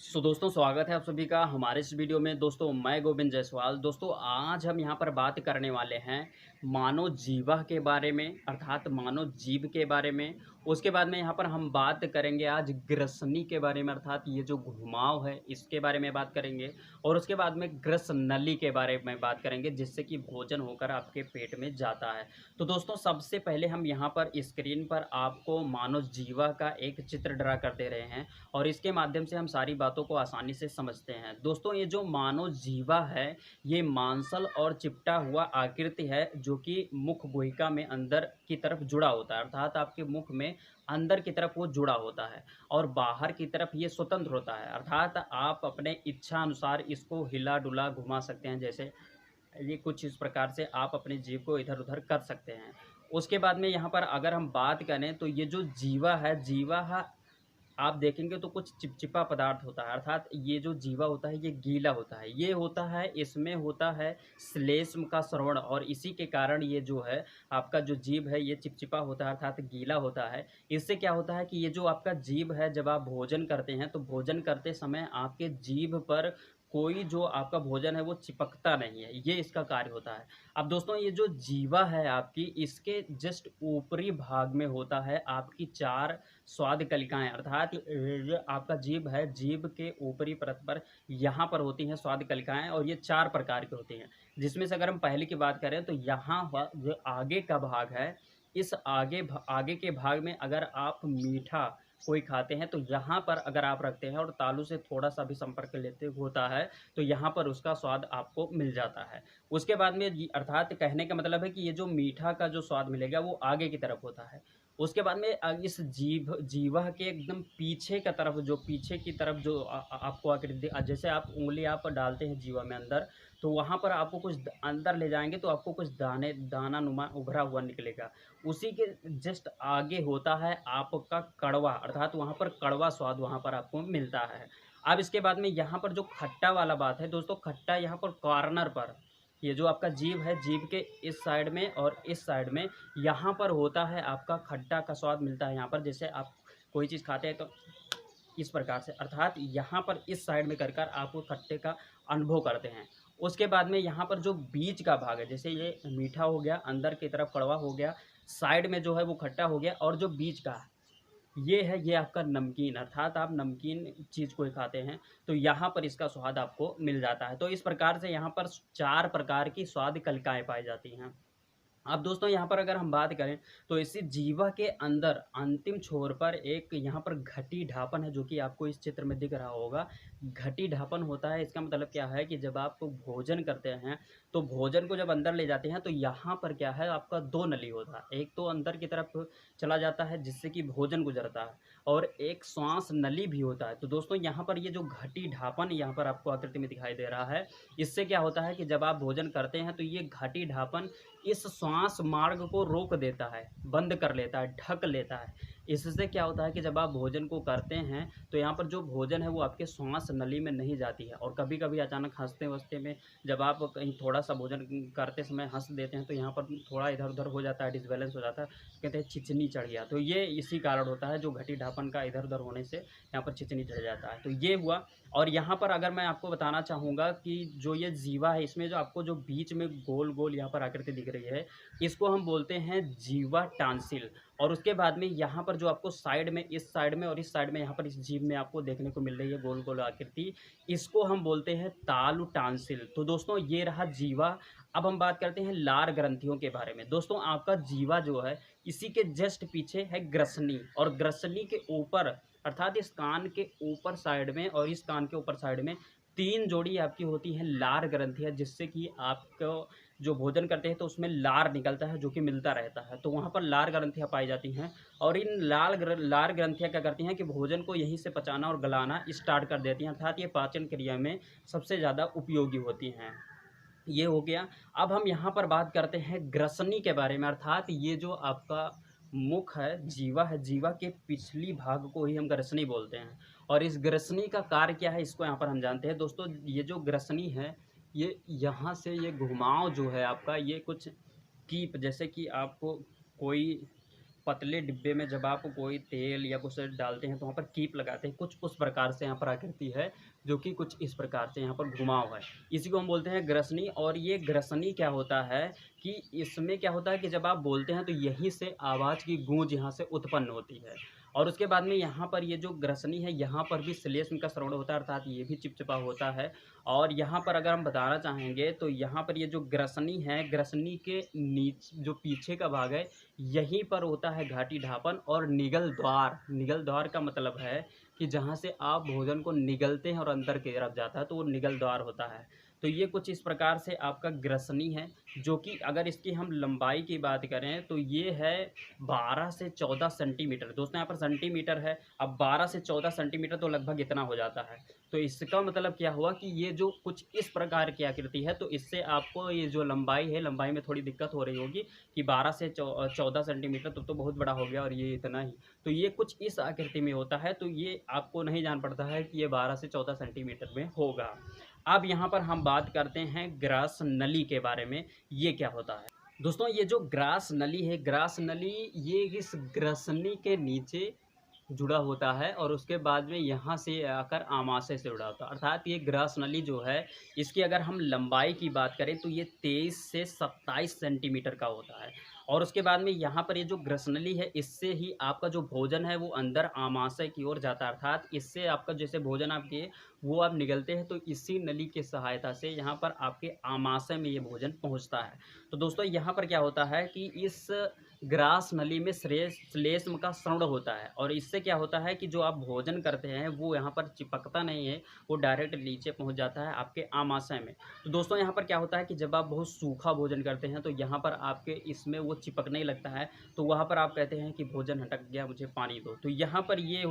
दोस्तों स्वागत है आप सभी का हमारे इस वीडियो में। दोस्तों मैं गोविंद जायसवाल। दोस्तों आज हम यहाँ पर बात करने वाले हैं मानव जीवा के बारे में, अर्थात मानव जीव के बारे में। उसके बाद में यहाँ पर हम बात करेंगे आज ग्रसनी के बारे में, अर्थात ये जो घुमाव है इसके बारे में बात करेंगे। और उसके बाद में ग्रस नली के बारे में बात करेंगे, जिससे कि भोजन होकर आपके पेट में जाता है। तो दोस्तों सबसे पहले हम यहाँ पर स्क्रीन पर आपको मानव जीवा का एक चित्र ड्रा कर दे रहे हैं और इसके माध्यम से हम सारी बातों को आसानी से समझते हैं। दोस्तों ये जो मानव जीवा है ये मांसल और चिपटा हुआ आकृति है, जो कि मुख गुहिका में अंदर की तरफ जुड़ा होता है, अर्थात आपके मुख में अंदर की तरफ वो जुड़ा होता है और बाहर की तरफ ये स्वतंत्र होता है, अर्थात आप अपने इच्छा अनुसार इसको हिला डुला घुमा सकते हैं। जैसे ये कुछ इस प्रकार से आप अपने जीव को इधर उधर कर सकते हैं। उसके बाद में यहाँ पर अगर हम बात करें तो ये जो जीवा है, आप देखेंगे तो कुछ चिपचिपा पदार्थ होता है, अर्थात ये जो जीवा होता है ये गीला होता है। ये होता है, इसमें होता है श्लेष्म का स्रवण, और इसी के कारण ये जो है आपका जो जीव है ये चिपचिपा होता है, अर्थात गीला होता है। इससे क्या होता है कि ये जो आपका जीव है, जब आप भोजन करते हैं तो भोजन करते समय आपके जीभ पर कोई जो आपका भोजन है वो चिपकता नहीं है, ये इसका कार्य होता है। अब दोस्तों ये जो जीवा है आपकी, इसके जस्ट ऊपरी भाग में होता है आपकी 4 स्वाद कलिकाएँ, अर्थात ये आपका जीभ है, जीभ के ऊपरी परत पर यहाँ पर होती हैं स्वाद कलिकाएँ, और ये 4 प्रकार की होती हैं। जिसमें से अगर हम पहले की बात करें तो यहाँ जो आगे का भाग है, इस आगे के भाग में अगर आप मीठा कोई खाते हैं तो यहाँ पर अगर आप रखते हैं और तालू से थोड़ा-सा भी संपर्क लेते होता है, तो यहाँ पर उसका स्वाद आपको मिल जाता है। उसके बाद में अर्थात कहने का मतलब है कि ये जो मीठा का जो स्वाद मिलेगा वो आगे की तरफ होता है। उसके बाद में इस जीवा के एकदम पीछे का तरफ, जो पीछे की तरफ जो आपको आकृति जैसे आप उँगली आप डालते हैं जीवा में अंदर, तो वहाँ पर आपको कुछ अंदर ले जाएँगे तो आपको कुछ दाना नुमा उभरा हुआ निकलेगा। उसी के जस्ट आगे होता है आपका कड़वा, अर्थात वहाँ पर कड़वा स्वाद वहाँ पर आपको मिलता है। अब इसके बाद में यहाँ पर जो खट्टा वाला बात है दोस्तों, खट्टा यहाँ पर कॉर्नर पर, ये जो आपका जीभ है, जीभ के इस साइड में और इस साइड में यहाँ पर होता है आपका खट्टा का स्वाद मिलता है। यहाँ पर जैसे आप कोई चीज़ खाते हैं तो इस प्रकार से, अर्थात यहाँ पर इस साइड में कर कर आप वो खट्टे का अनुभव करते हैं। उसके बाद में यहाँ पर जो बीच का भाग है, जैसे ये मीठा हो गया, अंदर की तरफ कड़वा हो गया, साइड में जो है वो खट्टा हो गया, और जो बीच का ये है ये आपका नमकीन, अर्थात आप नमकीन चीज़ कोई खाते हैं तो यहाँ पर इसका स्वाद आपको मिल जाता है। तो इस प्रकार से यहाँ पर 4 प्रकार की स्वाद कलिकाएँ पाई जाती हैं। अब दोस्तों यहाँ पर अगर हम बात करें तो इसी जीवा के अंदर अंतिम छोर पर एक यहाँ पर घटी ढापन है, जो कि आपको इस चित्र में दिख रहा होगा। घटी ढापन होता है, इसका मतलब क्या है कि जब आप भोजन करते हैं तो भोजन को जब अंदर ले जाते हैं तो यहाँ पर क्या है आपका 2 नली होता है। एक तो अंदर की तरफ चला जाता है जिससे कि भोजन गुजरता है, और एक श्वास नली भी होता है। तो दोस्तों यहाँ पर ये जो घटी ढापन यहाँ पर आपको आकृति में दिखाई दे रहा है, इससे क्या होता है कि जब आप भोजन करते हैं तो ये घटी ढापन इस श्वास मार्ग को रोक देता है, बंद कर लेता है, ढक लेता है। इससे क्या होता है कि जब आप भोजन को करते हैं तो यहाँ पर जो भोजन है वो आपके श्वास नली में नहीं जाती है, और कभी-कभी अचानक हँसते-वसते में जब आप कहीं थोड़ा-सा भोजन करते समय हँस देते हैं तो यहाँ पर थोड़ा इधर-उधर हो जाता है, डिसबैलेंस हो जाता है, कहते हैं छिचनी चढ़ गया। तो ये इसी कारण होता है, जो घटी ढापन का इधर-उधर होने से यहाँ पर छिचनी चढ़ जाता है। तो ये हुआ। और यहाँ पर अगर मैं आपको बताना चाहूँगा कि जो ये जीवा है, इसमें जो आपको जो बीच में गोल-गोल यहाँ पर आकृति दिख रही है, इसको हम बोलते हैं जीवा टांसिल। और उसके बाद में यहाँ पर जो आपको साइड में, इस साइड में और इस साइड में यहाँ पर इस जीभ में आपको देखने को मिल रही है गोल-गोल आकृति, इसको हम बोलते हैं तालु टांसिल। तो दोस्तों ये रहा जीवा। अब हम बात करते हैं लार ग्रंथियों के बारे में। दोस्तों आपका जीवा जो है, इसी के जस्ट पीछे है ग्रसनी, और ग्रसनी के ऊपर, अर्थात इस कान के ऊपर साइड में और इस कान के ऊपर साइड में 3 जोड़ी आपकी होती हैं लार ग्रंथियाँ, जिससे कि आपको जो भोजन करते हैं तो उसमें लार निकलता है, जो कि मिलता रहता है। तो वहाँ पर लार ग्रंथियाँ पाई जाती हैं, और इन लार ग्रंथियाँ क्या करती हैं कि भोजन को यहीं से पचाना और गलाना स्टार्ट कर देती हैं, अर्थात ये पाचन क्रिया में सबसे ज़्यादा उपयोगी होती हैं। ये हो गया। अब हम यहाँ पर बात करते हैं ग्रसनी के बारे में, अर्थात ये जो आपका मुख है, जीवा के पिछली भाग को ही हम ग्रसनी बोलते हैं। और इस ग्रसनी का कार्य क्या है, इसको यहाँ पर हम जानते हैं। दोस्तों ये जो ग्रसनी है, ये यहाँ से ये घुमाव जो है आपका, ये कुछ कीप, जैसे कि आपको कोई पतले डिब्बे में जब आप कोई तेल या कुछ डालते हैं तो वहाँ पर कीप लगाते हैं, कुछ उस प्रकार से यहाँ पर आकृति है, जो कि कुछ इस प्रकार से यहाँ पर घुमाव है। इसी को हम बोलते हैं ग्रसनी। और ये ग्रसनी क्या होता है कि इसमें क्या होता है कि जब आप बोलते हैं तो यहीं से आवाज़ की गूंज यहाँ से उत्पन्न होती है। और उसके बाद में यहाँ पर ये जो ग्रसनी है, यहाँ पर भी श्लेष्म का श्रवण होता है, अर्थात ये भी चिपचिपा होता है। और यहाँ पर अगर हम बताना चाहेंगे तो यहाँ पर ये जो ग्रसनी है, ग्रसनी के जो पीछे का भाग है, यहीं पर होता है घाटी ढापन और निगल द्वार। निगल द्वार का मतलब है कि जहाँ से आप भोजन को निगलते हैं और अंदर की तरफ जाता है, तो वो निगल द्वार होता है। तो ये कुछ इस प्रकार से आपका ग्रसनी है, जो कि अगर इसकी हम लंबाई की बात करें तो ये है 12 से 14 सेंटीमीटर। दोस्तों यहाँ पर सेंटीमीटर है, अब 12 से 14 सेंटीमीटर तो लगभग इतना हो जाता है। तो इसका मतलब क्या हुआ कि ये जो कुछ इस प्रकार की आकृति है, तो इससे आपको ये जो लंबाई है, लंबाई में थोड़ी दिक्कत हो रही होगी कि 12 से 14 सेंटीमीटर तो बहुत बड़ा हो गया और ये इतना ही। तो ये कुछ इस आकृति में होता है, तो ये आपको नहीं जान पड़ता है कि ये 12 से 14 सेंटीमीटर में होगा। अब यहाँ पर हम बात करते हैं ग्रास नली के बारे में, ये क्या होता है। दोस्तों ये जो ग्रास नली है, ग्रास नली ये इस ग्रसनी के नीचे जुड़ा होता है और उसके बाद में यहाँ से आकर आमाशय से जुड़ा होता है। अर्थात ये ग्रास नली जो है, इसकी अगर हम लंबाई की बात करें तो ये 23 से 27 सेंटीमीटर का होता है। और उसके बाद में यहाँ पर ये जो ग्रसनली है, इससे ही आपका जो भोजन है वो अंदर आमाशय की ओर जाता है। अर्थात इससे आपका जैसे भोजन आप किए वो आप निगलते हैं, तो इसी नली की सहायता से यहाँ पर आपके आमाशय में ये भोजन पहुँचता है। तो दोस्तों यहाँ पर क्या होता है कि इस ग्रास नली में श्लेष्म का श्रवण होता है, और इससे क्या होता है कि जो आप भोजन करते हैं वो यहाँ पर चिपकता नहीं है, वो डायरेक्ट नीचे पहुँच जाता है आपके आमाशय में। तो दोस्तों यहाँ पर क्या होता है कि जब आप बहुत सूखा भोजन करते हैं तो यहाँ पर आपके इसमें वो चिपकने लगता है, तो वहाँ पर आप कहते हैं कि भोजन हटक गया, मुझे पानी दो। तो यहाँ पर ये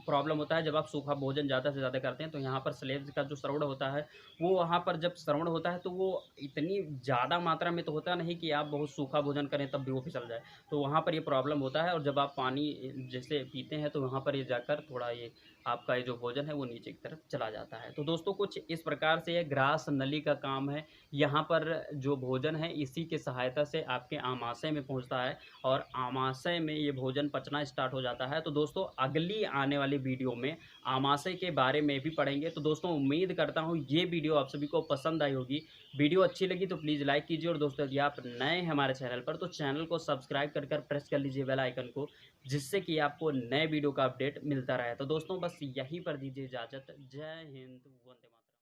प्रॉब्लम होता है, जब आप सूखा भोजन ज़्यादा से ज़्यादा करते हैं तो यहाँ पर श्लेष्म का जो श्रवण होता है, वो वहाँ पर जब श्रवण होता है तो वो इतनी ज़्यादा मात्रा में तो होता नहीं कि आप बहुत सूखा भोजन करें तब भी वो फिसल जाए। तो वहाँ पर ये प्रॉब्लम होता है, और जब आप पानी जैसे पीते हैं तो वहाँ पर ये जाकर थोड़ा ये आपका ये जो भोजन है वो नीचे की तरफ चला जाता है। तो दोस्तों कुछ इस प्रकार से ये ग्रास नली का काम है। यहाँ पर जो भोजन है इसी के सहायता से आपके आमाशय में पहुँचता है, और आमाशय में ये भोजन पचना स्टार्ट हो जाता है। तो दोस्तों अगली आने वाली वीडियो में आमाशय के बारे में भी पढ़ेंगे। तो दोस्तों उम्मीद करता हूँ ये वीडियो आप सभी को पसंद आई होगी। वीडियो अच्छी लगी तो प्लीज़ लाइक कीजिए, और दोस्तों यदि आप नए हैं हमारे चैनल पर तो चैनल को सब्सक्राइब कर प्रेस कर लीजिए बेल आइकन को, जिससे कि आपको नए वीडियो का अपडेट मिलता रहे। तो दोस्तों बस यहीं पर दीजिए इजाज़त। जय हिंद।